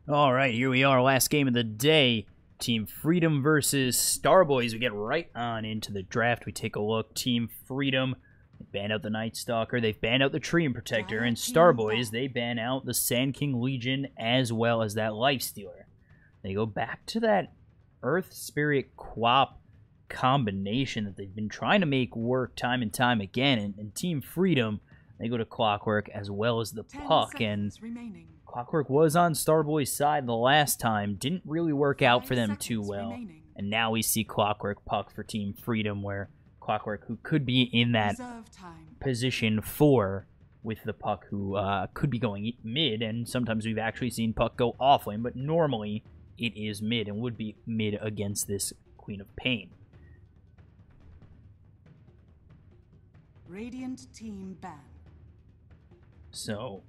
All right, here we are, last game of the day. Team Freedom versus Starboyz. We get right on into the draft. We take a look. Team Freedom, they ban out the Night Stalker. They've banned out the Treant Protector. And Starboyz, they ban out the Sand King Legion as well as that Lifestealer. They go back to that Earth Spirit Quap combination that they've been trying to make work time and time again. And Team Freedom, they go to Clockwork as well as the Puck. And Clockwork was on Starboy's side the last time. Didn't really work out for them too well. And now we see Clockwork Puck for Team Freedom, where Clockwork, who could be in that position 4 with the Puck, who could be going mid. And sometimes we've actually seen Puck go offlane, but normally it is mid and would be mid against this Queen of Pain. Radiant team ban. So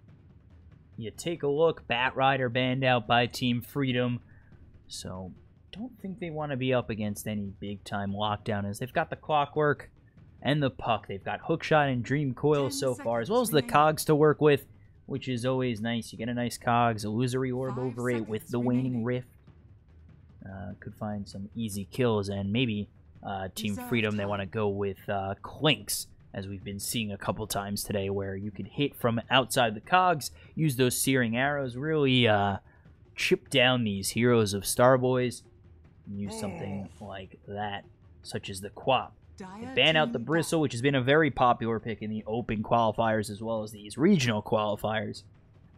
you take a look, Bat Rider banned out by Team Freedom. So don't think they want to be up against any big-time lockdown, as they've got the Clockwork and the Puck. They've got Hookshot and Dream Coil so far, as well as the Cogs to work with, which is always nice. You get a nice Cogs, Illusory Orb over it with the Waning Rift. Could find some easy kills, and maybe Team Freedom, they want to go with Clinks, as we've been seeing a couple times today, where you could hit from outside the Cogs, use those Searing Arrows, really chip down these heroes of Starboyz, and use something like that, such as the Quap. They ban out the Bristle, which has been a very popular pick in the open qualifiers as well as these regional qualifiers.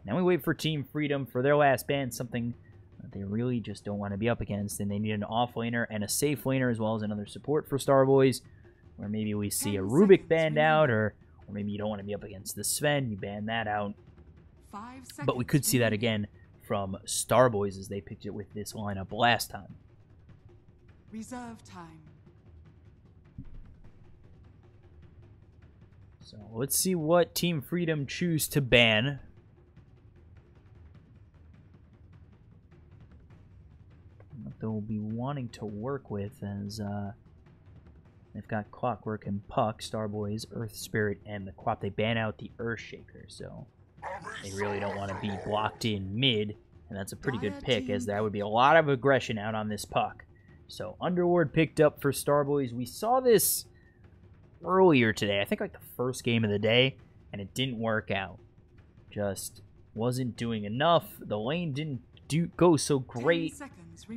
Now we wait for Team Freedom for their last ban, something that they really just don't want to be up against, and they need an offlaner and a safe laner as well as another support for Starboyz, where maybe we see a Rubik banned out, or maybe you don't want to be up against the Sven, you ban that out. But we could see that again from Starboyz, as they picked it with this lineup last time. Reserve time. So let's see what Team Freedom choose to ban. What they'll be wanting to work with, as they've got Clockwork and Puck, Starboyz, Earth Spirit, and the Quap. They ban out the Earthshaker, so they really don't want to be blocked in mid, and that's a pretty good pick, as there would be a lot of aggression out on this Puck. So Underlord picked up for Starboyz. We saw this earlier today, I think like the first game of the day, and it didn't work out. Just wasn't doing enough. The lane didn't go so great.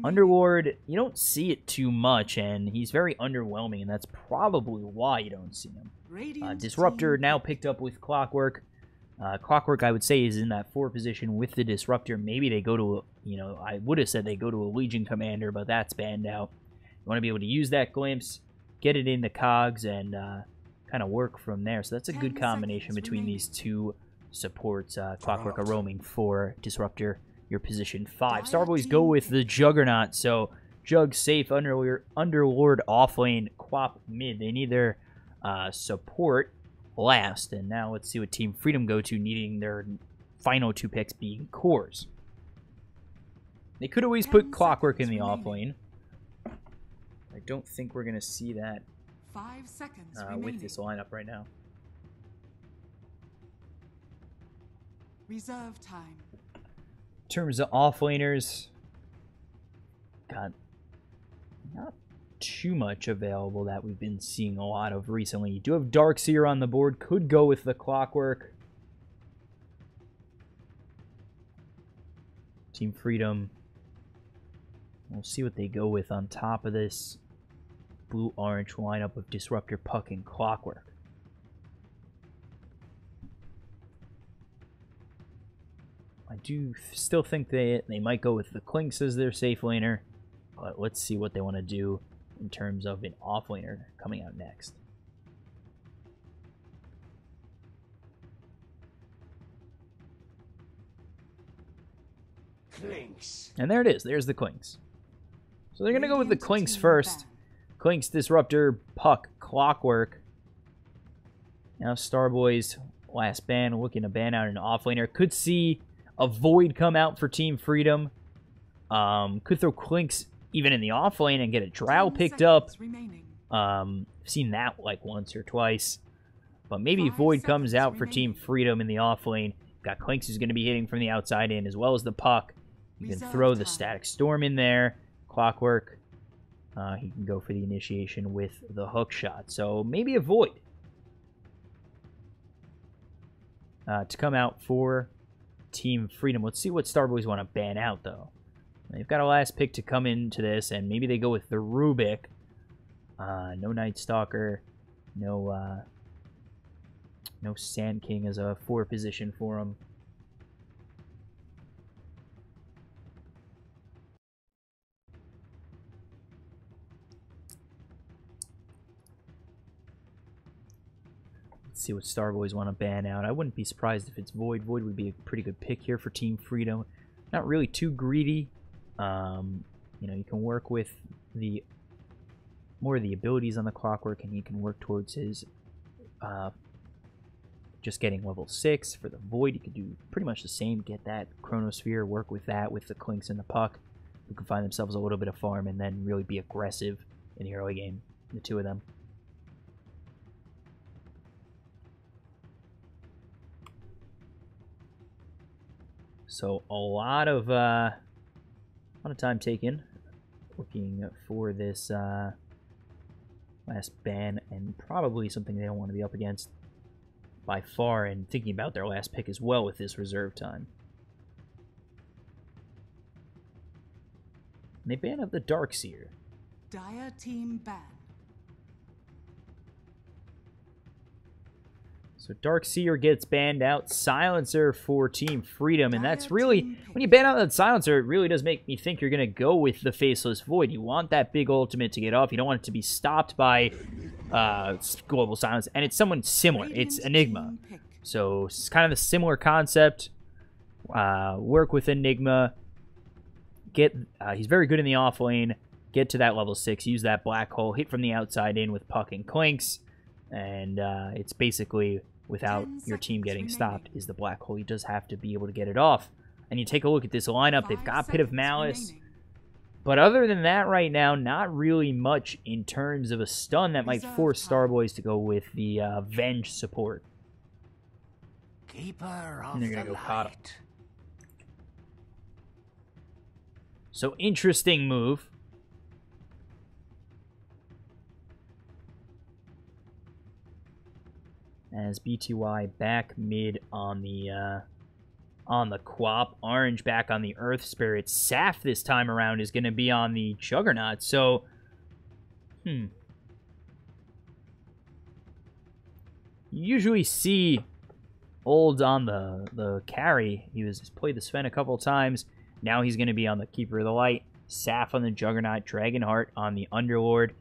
Underlord, you don't see it too much, and he's very underwhelming, and that's probably why you don't see him. Disruptor now picked up with Clockwork. Clockwork, I would say, is in that 4 position with the Disruptor. Maybe they go to, I would have said they go to a Legion Commander, but that's banned out. You want to be able to use that Glimpse, get it in the Cogs, and kind of work from there. So that's a good combination between these two supports. Clockwork a roaming 4, Disruptor your position 5. Starboyz go with the Juggernaut, so Jug safe, Underlord offlane, Quap mid. They need their support last, and now let's see what Team Freedom go to, needing their final 2 picks being cores. They could always put Clockwork in the offlane. I don't think we're going to see that 5 seconds with this lineup right now. Reserve time. In terms of offlaners, got not too much available that we've been seeing a lot of recently. You do have Darkseer on the board, could go with the Clockwork. Team Freedom, we'll see what they go with on top of this blue-orange lineup of Disruptor, Puck, and Clockwork. I do still think they might go with the Clinks as their safe laner, but let's see what they want to do in terms of an offlaner coming out next. Clinks. And there it is. There's the Clinks. So they're going to go with the Clinks first. Clinks, Disruptor, Puck, Clockwork. Now Starboyz, last ban, looking to ban out an offlaner. Could see a Void come out for Team Freedom. Could throw Clinks even in the offlane and get a Drow picked up. I've seen that like once or twice. But maybe Void comes out for Team Freedom in the offlane. Got Clinks who's going to be hitting from the outside in, as well as the Puck. You can Reserve throw the time. Static Storm in there. Clockwork. He can go for the initiation with the hook shot. So maybe a Void. To come out for Team Freedom. Let's see what Starboyz want to ban out, though. They've got a last pick to come into this, and maybe they go with the Rubik. No Night Stalker. No Sand King as a 4 position for him. Let's see what Starboyz want to ban out. I wouldn't be surprised if it's Void. Void would be a pretty good pick here for Team Freedom. Not really too greedy. You know, you can work with the more of the abilities on the Clockwork, and you can work towards his just getting level 6. For the Void, you can do pretty much the same. Get that Chronosphere, work with that with the Clinks and the Puck, who can find themselves a little bit of farm and then really be aggressive in the early game, the two of them. So a lot of time taken looking for this last ban, and probably something they don't want to be up against by far, and thinking about their last pick as well with this reserve time. And they ban up the Darkseer. Dire team ban. So Darkseer gets banned out. Silencer for Team Freedom, and that's really, when you ban out that Silencer, it really does make me think you're going to go with the Faceless Void. You want that big ultimate to get off. You don't want it to be stopped by Global Silence, and it's someone similar. It's Enigma. So it's kind of the similar concept. Work with Enigma. He's very good in the off lane. Get to that level 6. Use that black hole. Hit from the outside in with Puck and Clinks. And it's basically, without your team getting stopped, is the black hole. He does have to be able to get it off. And you take a look at this lineup. They've got Pit of Malice. But other than that right now, not really much in terms of a stun that might force Starboyz to go with the Venge support. Keeper of And they're going to the go Kata. light. So interesting move. As BTY back mid on the Quap. Orange back on the Earth Spirit. Saf this time around is going to be on the Juggernaut. So, you usually see Old on the carry. He was played the Sven a couple times. Now he's going to be on the Keeper of the Light. Saf on the Juggernaut. Dragonheart on the Underlord.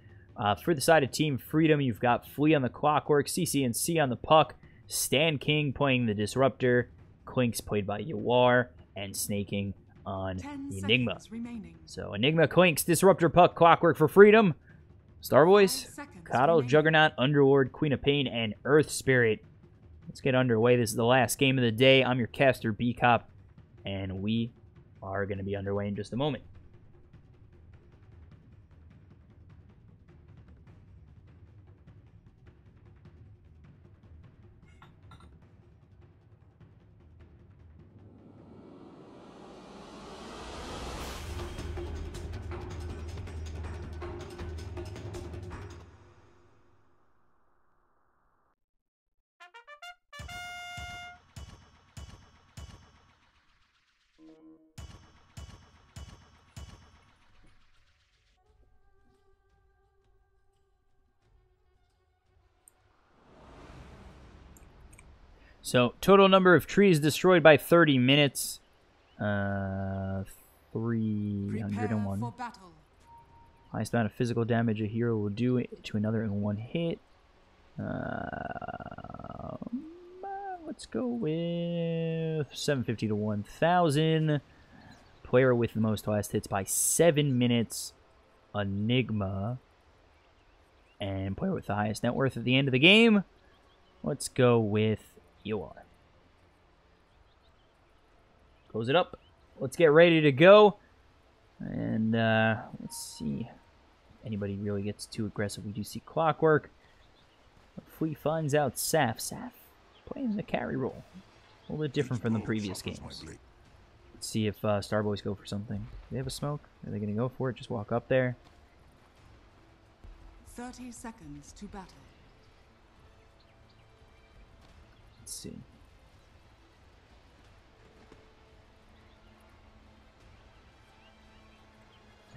For the side of Team Freedom, you've got Flea on the Clockwork, CCNC on the Puck, Stan King playing the Disruptor, Clinks played by Yawar, and Snaking on the Enigma. So Enigma, Clinks, Disruptor, Puck, Clockwork for Freedom. Starboyz, Kata, Juggernaut, Underlord, Queen of Pain, and Earth Spirit. Let's get underway. This is the last game of the day. I'm your caster, B-Cop, and we are going to be underway in just a moment. So, total number of trees destroyed by 30 minutes. 301. Highest amount of physical damage a hero will do to another in one hit. Let's go with 750 to 1,000. Player with the most last hits by 7 minutes. Enigma. And player with the highest net worth at the end of the game. Let's go with you are. Close it up. Let's get ready to go. And let's see if anybody really gets too aggressive. We do see Clockwork. Flea finds out Saf. Saf playing the carry role. A little bit different from the previous games. Let's see if Starboyz go for something. Do they have a smoke? Are they going to go for it? Just walk up there. 30 seconds to battle. Let's see.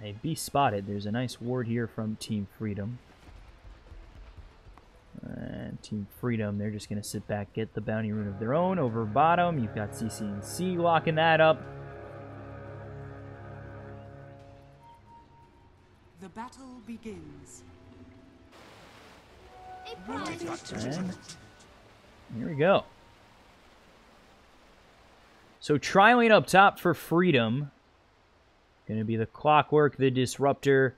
Hey, be spotted. There's a nice ward here from Team Freedom. And Team Freedom, they're just going to sit back, get the bounty rune of their own over bottom. You've got CC locking that up. The battle begins. And here we go. So tri-lane up top for Freedom. Going to be the Clockwork, the Disruptor,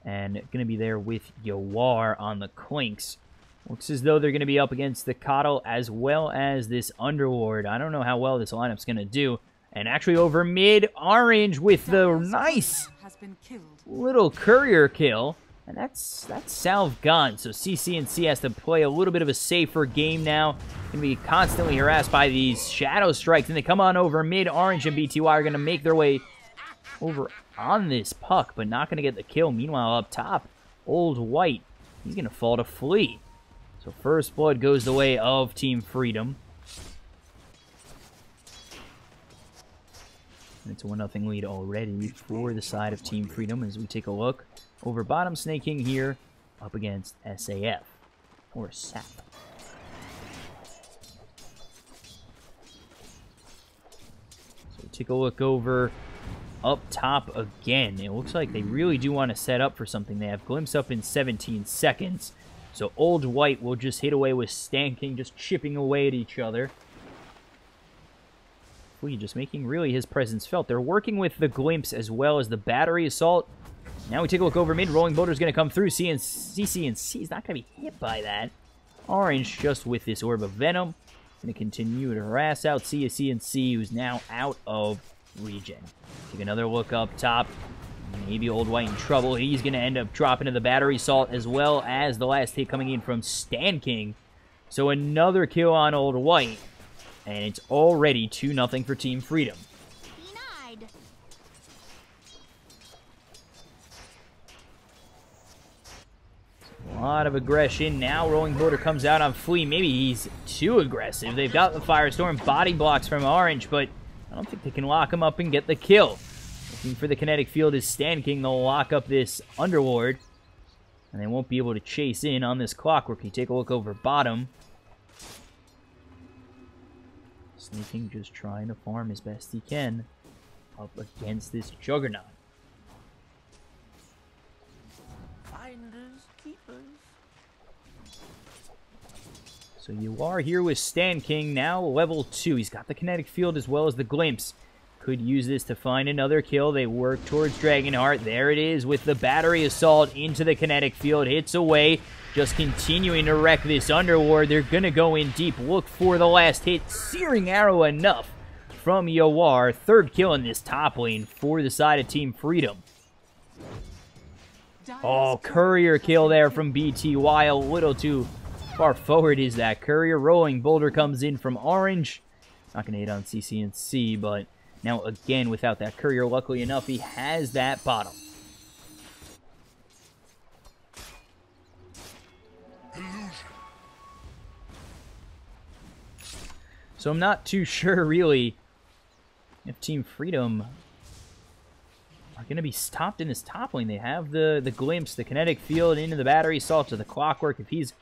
and going to be there with Yawar on the Clinks. Looks as though they're going to be up against the Coddle as well as this Underlord. I don't know how well this lineup's going to do. And actually over mid, Orange with the nice little courier kill. And that's salve gone. So CC has to play a little bit of a safer game now. Going to be constantly harassed by these Shadow Strikes. And they come on over mid. Orange and BTY are going to make their way over on this puck, but not going to get the kill. Meanwhile, up top, Old White, he's going to fall to flee. So first blood goes the way of Team Freedom. And it's a 1-0 lead already for the side of Team Freedom as we take a look over bottom, snaking here up against SAF or SAP. So take a look over up top again. It looks like they really do want to set up for something. They have Glimpse up in 17 seconds. So Old White will just hit away with Stanking, just chipping away at each other. Flea just making really his presence felt. They're working with the Glimpse as well as the Battery Assault. Now we take a look over mid. Rolling Boulder's going to come through. CC is not going to be hit by that. Orange just with this Orb of Venom. Going to continue to harass out CNC, who's now out of region. Take another look up top. Maybe Old White in trouble. He's going to end up dropping to the Battery Assault as well as the last hit coming in from Stanking. So another kill on Old White. And it's already 2-0 for Team Freedom. Denied. A lot of aggression. Now Rolling Boulder comes out on Flea. Maybe he's too aggressive. They've got the Firestorm body blocks from Orange, but I don't think they can lock him up and get the kill. Looking for the kinetic field is Stanking. They'll lock up this Underlord, and they won't be able to chase in on this Clockwork. You take a look over bottom. Sneaking, just trying to farm as best he can up against this Juggernaut. Finders, keepers. So you are here with Stanking, now level 2. He's got the kinetic field as well as the Glimpse. Could use this to find another kill. They work towards Dragonheart. There it is with the Battery Assault into the kinetic field. Hits away. Just continuing to wreck this Underlord. They're going to go in deep. Look for the last hit. Searing Arrow enough from Yawar. Third kill in this top lane for the side of Team Freedom. Oh, Courier kill there from BTY. A little too far forward is that Courier. Rolling Boulder comes in from Orange. Not going to hit on CC, but now again without that Courier, luckily enough, he has that bottom. So I'm not too sure, really, if Team Freedom are going to be stopped in this top lane. They have the Glimpse, the kinetic field into the Battery Assault to the Clockwork. If he's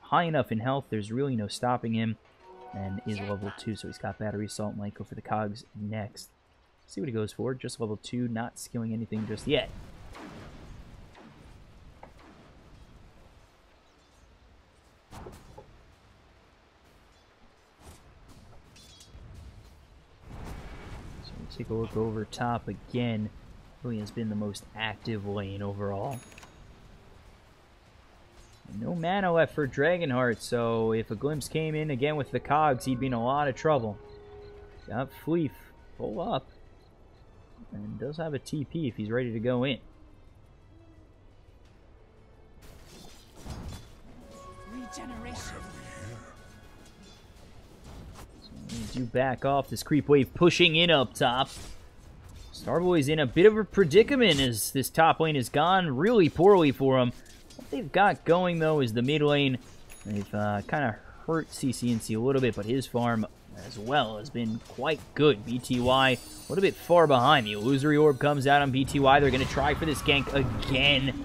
high enough in health, there's really no stopping him. And is level 2, so he's got Battery Assault. Might go for the Cogs next. See what he goes for. Just level 2, not skilling anything just yet. Take a look over top again. Really has been the most active lane overall. No mana left for Dragonheart, so if a Glimpse came in again with the Cogs, he'd be in a lot of trouble. Got Fleef full up. And does have a TP if he's ready to go in. Regeneration. So we do back off. This creep wave pushing in up top. Starboyz in a bit of a predicament as this top lane has gone really poorly for them. What they've got going, though, is the mid lane. They've kind of hurt CCNC a little bit, but his farm as well has been quite good. BTY a little bit far behind. The illusory orb comes out on BTY. They're going to try for this gank again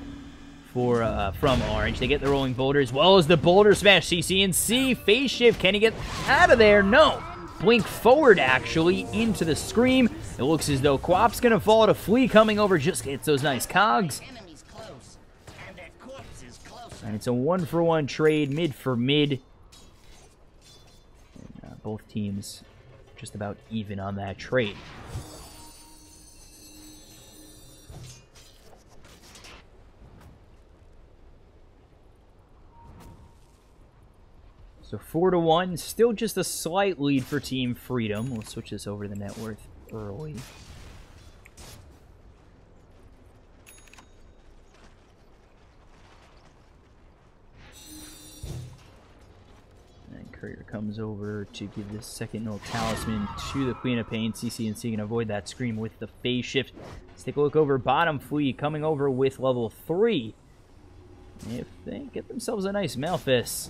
from Orange. They get the rolling boulder as well as the boulder smash. CCNC phase shift. Can he get out of there? No. Blink forward, actually, into the scream. It looks as though Quap's going to fall to Flea coming over. Just gets those nice cogs. And it's a 1-for-1 trade, mid for mid. And, both teams just about even on that trade. So 4-1, still just a slight lead for Team Freedom. We'll switch this over to the net worth early. And Courier comes over to give this second null talisman to the Queen of Pain. CCNC can avoid that scream with the phase shift. Let's take a look over bottom. Flea coming over with level 3. If they get themselves a nice Malphus,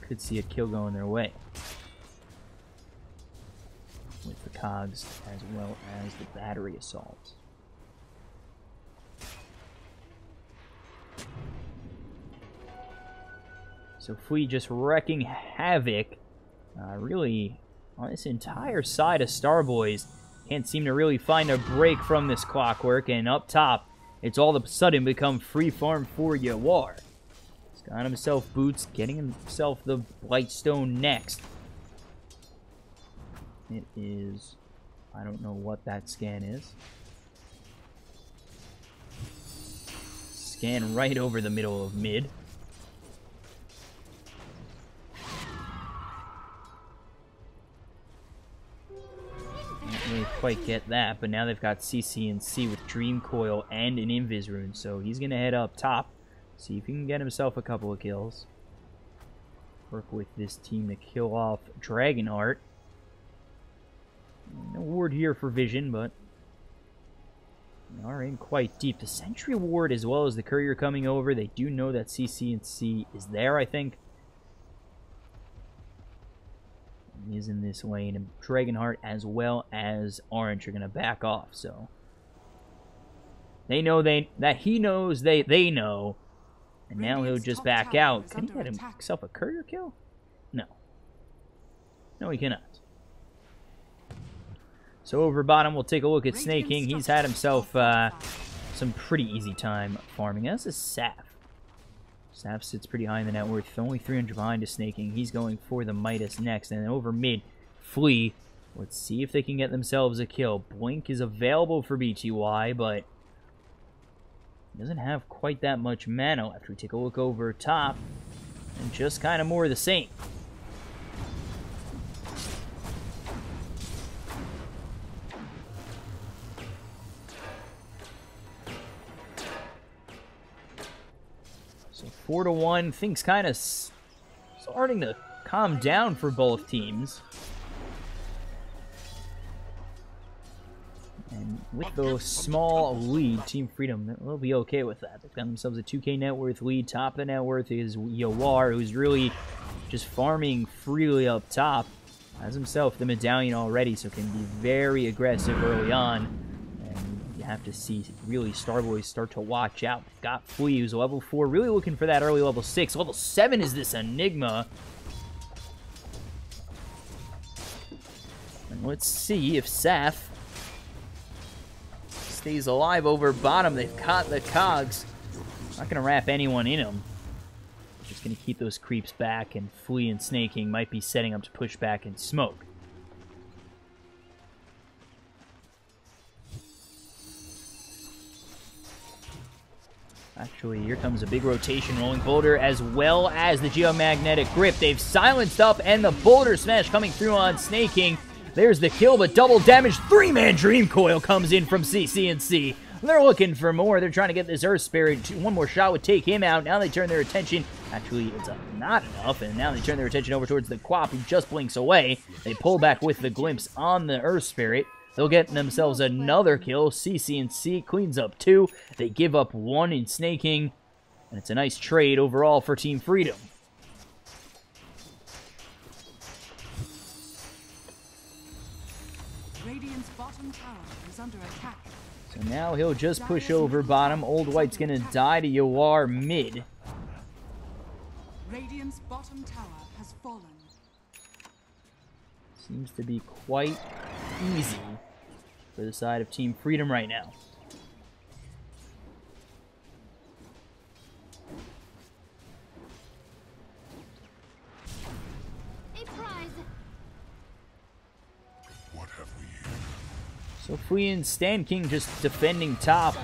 could see a kill going their way. With the cogs as well as the battery assault. So Flea just wrecking havoc really on this entire side of Starboyz. Can't seem to really find a break from this clockwork, and up top it's all of a sudden become free farm for Yawar. Got himself boots, getting himself the Blightstone next. It is, I don't know what that scan is. Scan right over the middle of mid. Can't really quite get that, but now they've got CCNC with Dream Coil and an Invis rune, so he's going to head up top. See if he can get himself a couple of kills. Work with this team to kill off Dragonheart. No ward here for Vision, but they are in quite deep. The Sentry ward as well as the Courier coming over. They do know that CCNC is there, I think. He is in this lane, and Dragonheart as well as Orange are going to back off. So they know that he knows they know. And now he'll just back out. Can he get himself a Courier kill? No. No, he cannot. So over bottom, we'll take a look at Snake King. He's had himself some pretty easy time farming. That's a Saf. Saf sits pretty high in the net worth. Only 300 behind to Snake King. He's going for the Midas next. And then over mid, Flea. Let's see if they can get themselves a kill. Blink is available for BTY, but doesn't have quite that much mana after we take a look over top, and just kind of more of the same. So 4-1, things kind of starting to calm down for both teams. And with the small lead, Team Freedom will be okay with that. They've got themselves a 2k net worth lead. Top of the net worth is Yawar, who's really just farming freely up top. Has himself the medallion already, so can be very aggressive early on. And you have to see really Starboyz start to watch out. They've got Flea, who's level 4, really looking for that early level 6. Level 7 is this Enigma. And let's see if Saf stays alive over bottom. They've caught the cogs. Not going to wrap anyone in them. Just going to keep those creeps back, and Flea and Snake King might be setting up to push back and smoke. Actually, here comes a big rotation. Rolling Boulder as well as the Geomagnetic Grip. They've silenced up, and the Boulder Smash coming through on Snake King. There's the kill, but double damage. 3-man Dream Coil comes in from CCNC. They're looking for more. They're trying to get this Earth Spirit. One more shot would take him out. Now they turn their attention. Actually, it's not enough, and now they turn their attention over towards the Quap, who just blinks away. They pull back with the glimpse on the Earth Spirit. They'll get themselves another kill. CC&C cleans up 2. They give up 1 in snaking, and it's a nice trade overall for Team Freedom. Radiant's bottom tower is under attack. So now he'll just push over bottom. Old White's going to die to Yawar mid. Radiant's bottom tower has fallen. Seems to be quite easy for the side of Team Freedom right now. A prize. What have we here? So Flea and Stan King just defending top.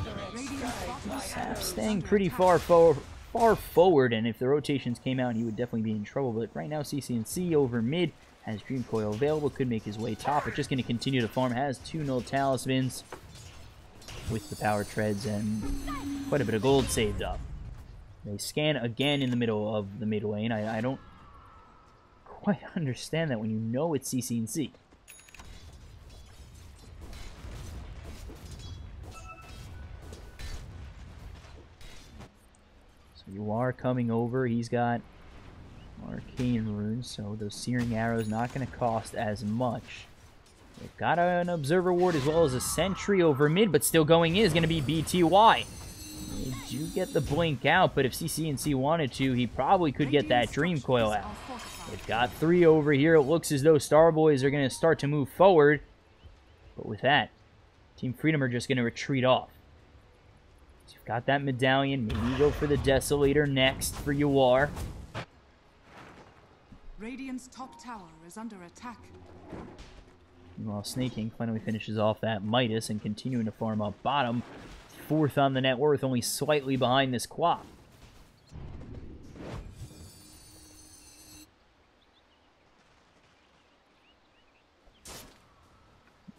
Sap staying pretty far forward, and if the rotations came out, he would definitely be in trouble. But right now, CC&C over mid has Dream Coil available, could make his way top, but just going to continue to farm. Has 2 null talismans with the power treads and quite a bit of gold saved up. They scan again in the middle of the mid lane. I don't quite understand that when you know it's CC&C. You are coming over. He's got arcane runes, so those searing arrows not going to cost as much. They've got an observer ward as well as a sentry over mid, but still going in is going to be BTY. They do get the blink out, but if CC&C wanted to, he probably could get that Dream Coil out. They've got 3 over here. It looks as though Starboyz are going to start to move forward, but with that, Team Freedom are just going to retreat off. So you've got that medallion. Maybe you go for the Desolator next for Yawar. Radiant's top tower is under attack. Meanwhile, Snake King finally finishes off that Midas and continuing to farm up bottom. 4th on the net worth, only slightly behind this Quap.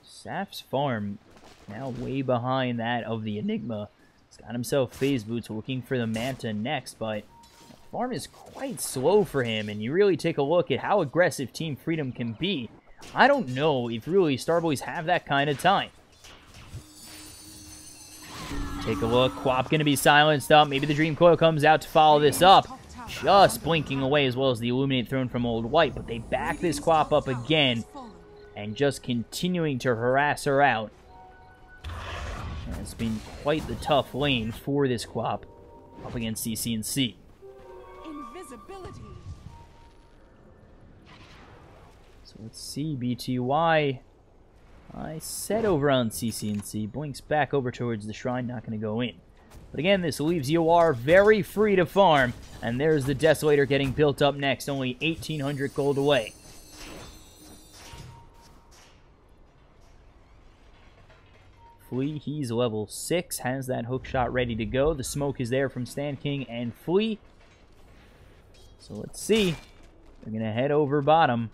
Saf's farm now way behind that of the Enigma. He's got himself Phase Boots, looking for the Manta next, but the farm is quite slow for him, and you really take a look at how aggressive Team Freedom can be. I don't know if really Starboyz have that kind of time. Take a look. Quap going to be silenced up. Maybe the Dream Coil comes out to follow this up. Just blinking away, as well as the Illuminate thrown from Old White. But they back this Quap up again and just continuing to harass her out. And it's been quite the tough lane for this Quap up against CC&C. Invisibility. So let's see, BTY. I said over on CC&C. Blinks back over towards the shrine, not going to go in. But again, this leaves Yawar very free to farm. And there's the Desolator getting built up next, only 1,800 gold away. Flea, he's level 6, has that hook shot ready to go. The smoke is there from Stan King and Flea. So let's see. They're going to head over bottom.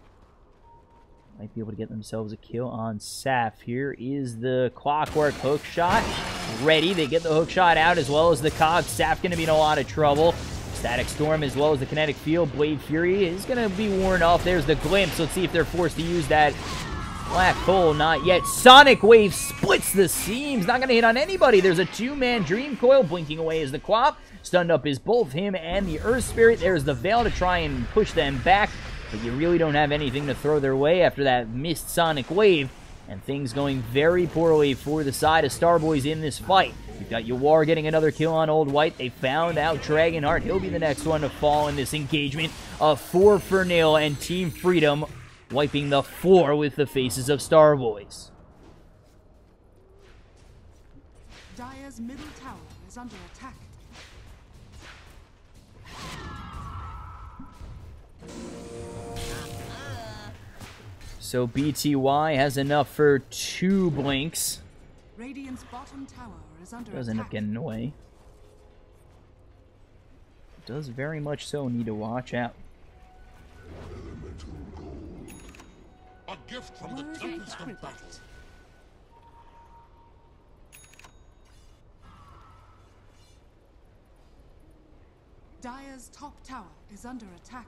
Might be able to get themselves a kill on Saf. Here is the Clockwork hook shot. Ready. They get the hook shot out as well as the Cog. Saf going to be in a lot of trouble. Static Storm as well as the Kinetic Field. Blade Fury is going to be worn off. There's the Glimpse. Let's see if they're forced to use that Black Hole. Not yet. Sonic Wave splits the seams. Not going to hit on anybody. There's a 2-man Dream Coil. Blinking away as the Quap. Stunned up is both him and the Earth Spirit. There's the Veil to try and push them back. But you really don't have anything to throw their way after that missed Sonic Wave. And things going very poorly for the side of Starboyz in this fight. You've got Yawar getting another kill on Old White. They found out Dragonheart. He'll be the next one to fall in this engagement. A 4-0, and Team Freedom wiping the floor with the faces of Starboyz. Dire's middle tower is under attack. So BTY has enough for 2 blinks. Radiant's bottom tower is under Does end up attack. getting away. Does very much so need to watch out. A gift from the Word Tempest of equipped. Battle. Dire's top tower is under attack.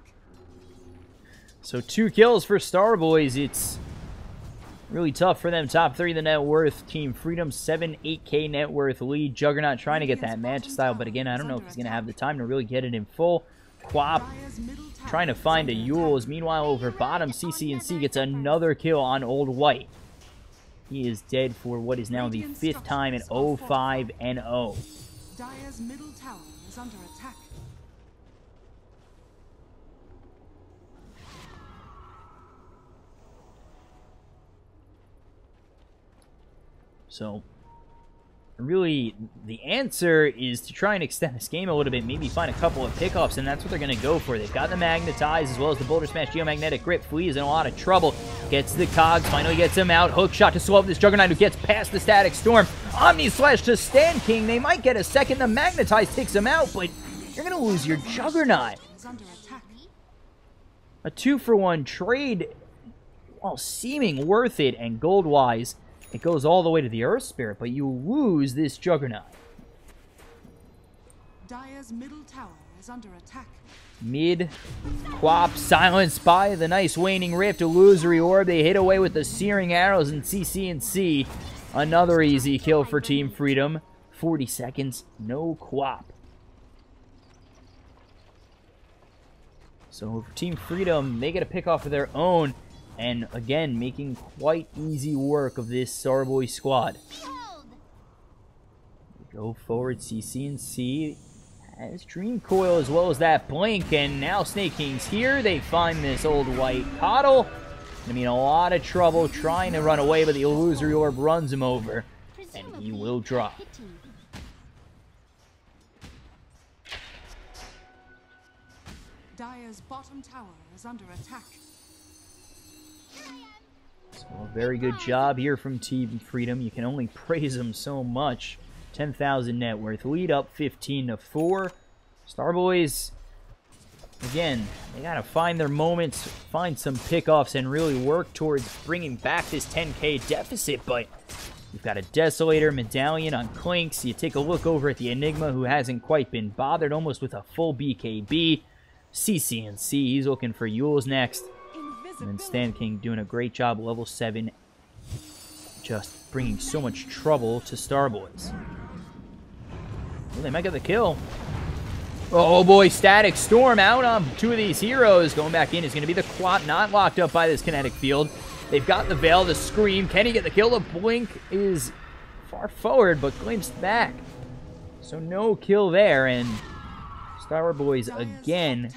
So 2 kills for Starboyz. It's really tough for them. Top 3 the net worth. Team Freedom 8K net worth lead. Juggernaut trying to get that match style, but again, I don't know if he's going to have the time to really get it in full. Quap trying to find a Yules. Meanwhile, over bottom, CC&C gets another kill on Old White. He is dead for what is now the 5th time at 0-5-0. Dire's middle tower is under attack. So, really, the answer is to try and extend this game a little bit, maybe find a couple of pickoffs, and that's what they're going to go for. They've got the Magnetize as well as the Boulder Smash Geomagnetic Grip. Flea is in a lot of trouble. Gets the Cogs, finally gets him out. Hook shot to slow up this Juggernaut who gets past the Static Storm. Omni Slash to Stand King. They might get a second. The Magnetize takes him out, but you're going to lose your Juggernaut. Is under attack. A 2-for-1 trade, while seeming worth it, and gold-wise, it goes all the way to the Earth Spirit, but you lose this Juggernaut. Dire's middle tower is under attack. Mid, Quap, silenced by the nice Waning Rift, Illusory Orb. They hit away with the Searing Arrows and CC&C. Another easy kill for Team Freedom. 40 seconds, no Quap. So for Team Freedom, they get a pick off of their own. And again, making quite easy work of this Starboyz squad. Go forward, CC&C has Dream Coil as well as that Blink, and now Snake King's here. They find this Old White Coddle. I mean, a lot of trouble trying to run away, but the Illusory Orb runs him over, and he will drop. Dire's bottom tower is under attack. So a very good job here from Team Freedom. You can only praise them so much. 10,000 net worth. Lead up 15-4. Starboyz, again, they got to find their moments, find some pickoffs, and really work towards bringing back this 10K deficit. But you've got a Desolator, Medallion on Clinks. You take a look over at the Enigma, who hasn't quite been bothered, almost with a full BKB. CC&C, he's looking for Yules next. And then Stand King doing a great job, level 7, just bringing so much trouble to Starboyz. Well, they might get the kill. Oh boy, Static Storm out on 2 of these heroes. Going back in is going to be the Quap, not locked up by this kinetic field. They've got the Veil, the Scream. Can he get the kill? The Blink is far forward, but glimpsed back. So no kill there, and Starboyz again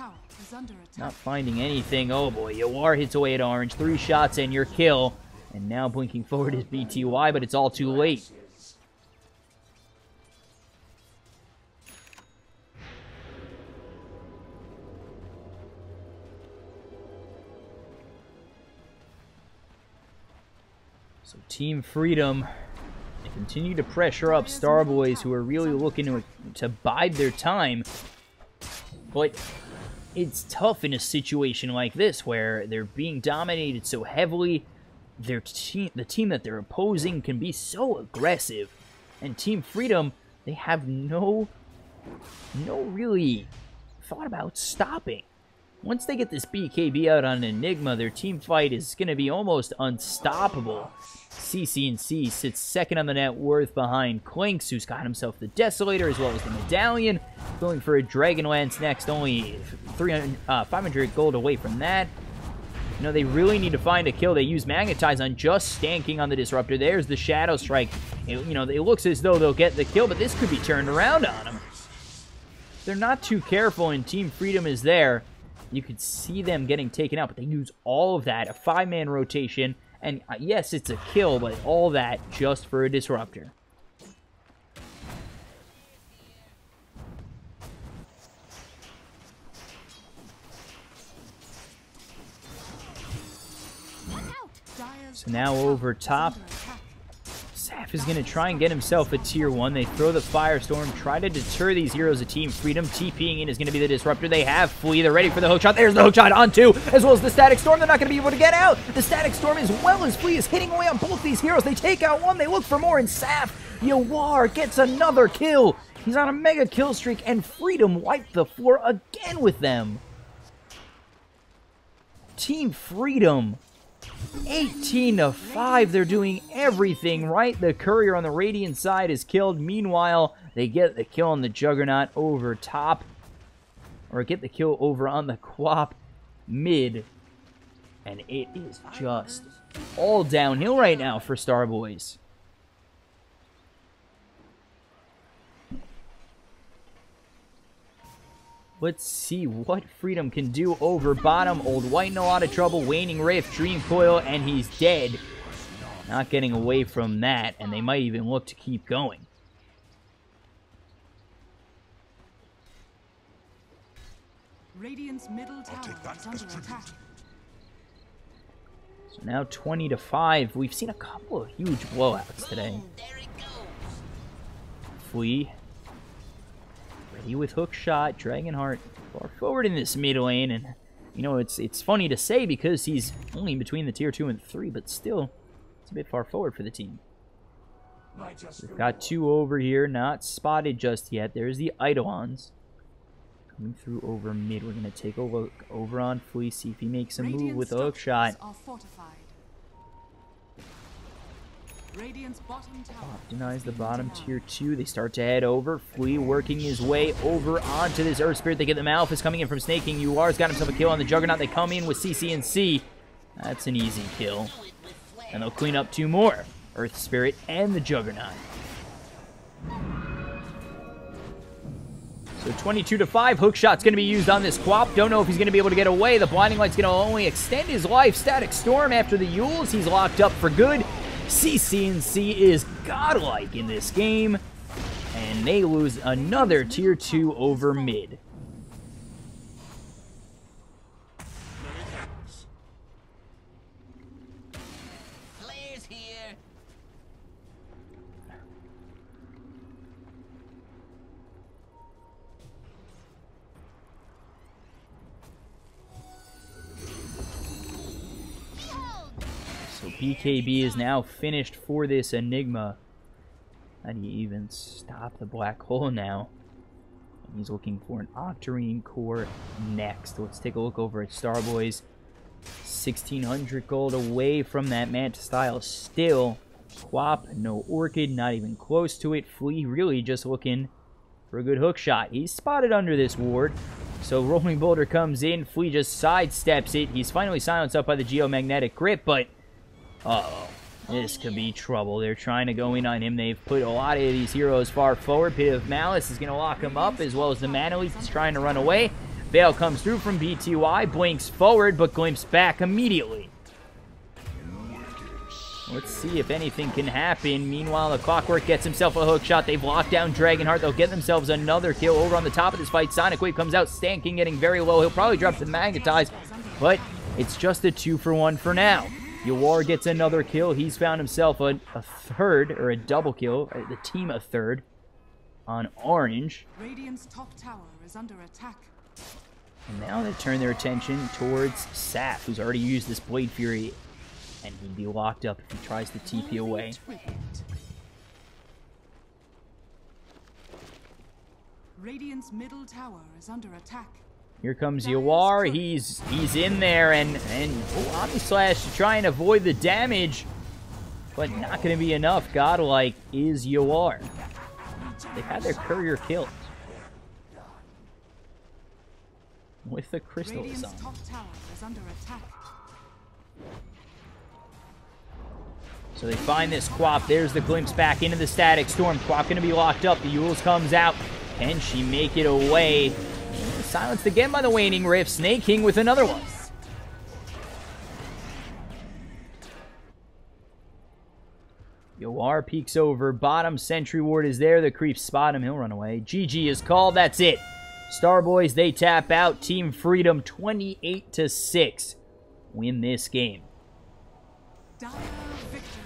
not finding anything. Oh boy, Yawar hits away at Orange. 3 shots and your kill. And now blinking forward is BTY, but it's all too late. So Team Freedom, they continue to pressure up Starboyz, who are really looking to bide their time. But it's tough in a situation like this where they're being dominated so heavily. The team that they're opposing can be so aggressive. And Team Freedom, they have no really thought about stopping. Once they get this BKB out on Enigma, their team fight is going to be almost unstoppable. CC&C sits second on the net worth behind Clinks, who's got himself the Desolator as well as the Medallion. Going for a Dragon Lance next, only 500 gold away from that. You know, they really need to find a kill. They use Magnetize on just stanking on the Disruptor. There's the Shadow Strike. You know, it looks as though they'll get the kill, but this could be turned around on them. They're not too careful, and Team Freedom is there. You could see them getting taken out, but they use all of that. A 5-man rotation, and yes, it's a kill, but all that just for a Disruptor. So now over top, Saf is going to try and get himself a tier 1. They throw the Firestorm, try to deter these heroes of Team Freedom. TPing in is going to be the Disruptor. They have Flea. They're ready for the hookshot. There's the hookshot on 2, as well as the Static Storm. They're not going to be able to get out. The Static Storm, as well as Flea, is hitting away on both these heroes. They take out one. They look for more, and Saf, Yawar, gets another kill. He's on a mega kill streak, and Freedom wiped the floor again with them. Team Freedom, 18-5. They're doing everything right. The courier on the Radiant side is killed. Meanwhile, they get the kill on the Juggernaut over top. Or get the kill over on the Quap mid. And it is just all downhill right now for Starboyz. Let's see what Freedom can do over bottom. Old White in a lot of trouble. Waning Rift, Dream Coil, and he's dead. Not getting away from that, and they might even look to keep going. Radiant's middle tower is under attack. So now 20-5. We've seen a couple of huge blowouts today. Flea. Ready with hook shot. Dragonheart far forward in this mid lane. And, you know, it's funny to say because he's only in between the tier 2 and 3. But still, it's a bit far forward for the team. We've got 2 over here. Not spotted just yet. There's the Eidolons. Coming through over mid. We're going to take a look over on Flea. See if he makes a move with a hook shot. Denies the bottom tier 2. They start to head over. Flea working his way over onto this Earth Spirit. They get the Malphus coming in from snaking. UR's got himself a kill on the Juggernaut. They come in with CC&C. That's an easy kill. And they'll clean up 2 more. Earth Spirit and the Juggernaut. So 22-5. Hookshot's going to be used on this Quap. Don't know if he's going to be able to get away. The Blinding Light's going to only extend his life. Static Storm after the Yules. He's locked up for good. CC&C is godlike in this game. And they lose another tier 2 over mid. Flares here. So BKB is now finished for this Enigma. How do you even stop the black hole now? And he's looking for an Octarine core next. Let's take a look over at Starboyz. 1,600 gold away from that Manta style still. Quap, no Orchid, not even close to it. Flea really just looking for a good hook shot. He's spotted under this ward. So Rolling Boulder comes in. Flea just sidesteps it. He's finally silenced up by the Geomagnetic Grip, but uh-oh. This could be trouble. They're trying to go in on him. They've put a lot of these heroes far forward. Pit of Malice is going to lock him up, as well as the Mana Leaf. He's trying to run away. Veil comes through from BTY, blinks forward, but glimpses back immediately. Let's see if anything can happen. Meanwhile, the Clockwork gets himself a hook shot. They've locked down Dragonheart. They'll get themselves another kill over on the top of this fight. Sonic Wave comes out. Stan King getting very low. He'll probably drop the Magnetize, but it's just a 2-for-1 for now. Yawar gets another kill. He's found himself a third, or a double kill. The team a third on Orange. Radiant's top tower is under attack. And now they turn their attention towards Saf, who's already used this Blade Fury. And he'd be locked up if he tries to TP away. Radiant's middle tower is under attack. Here comes Yawar. He's in there, and Omnislash to try and avoid the damage, but not going to be enough. Godlike is Yawar. They've had their courier killed with the crystals on. Radiant's top tower is under attack. So they find this Quap. There's the glimpse back into the Static Storm. Quap going to be locked up. The Yules comes out. Can she make it away? Silenced again by the Waning Rift. Snake King with another one. Yawar peeks over. Bottom Sentry Ward is there. The creeps spot him. He'll run away. GG is called. That's it. Starboyz, they tap out. Team Freedom 28-6. Win this game. Dire victory.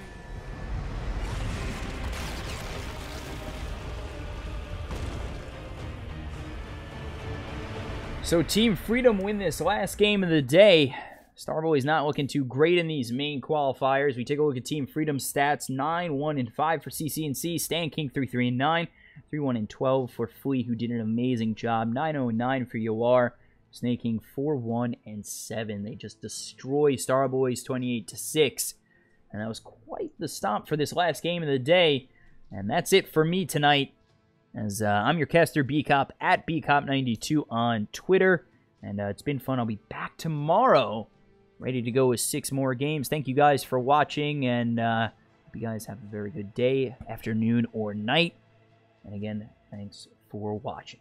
So Team Freedom win this last game of the day. Starboyz not looking too great in these main qualifiers. We take a look at Team Freedom's stats. 9-1-5 for CC&C. Stan King 3-3-9. 3-1 and 12 for Flea, who did an amazing job. 9-0-9 for Yoar, snaking 4-1 and 7. They just destroy Starboyz 28-6. And that was quite the stomp for this last game of the day. And that's it for me tonight. As I'm your caster, BCop, at BCop92 on Twitter. And it's been fun. I'll be back tomorrow, ready to go with 6 more games. Thank you guys for watching, and hope you guys have a very good day, afternoon, or night. And again, thanks for watching.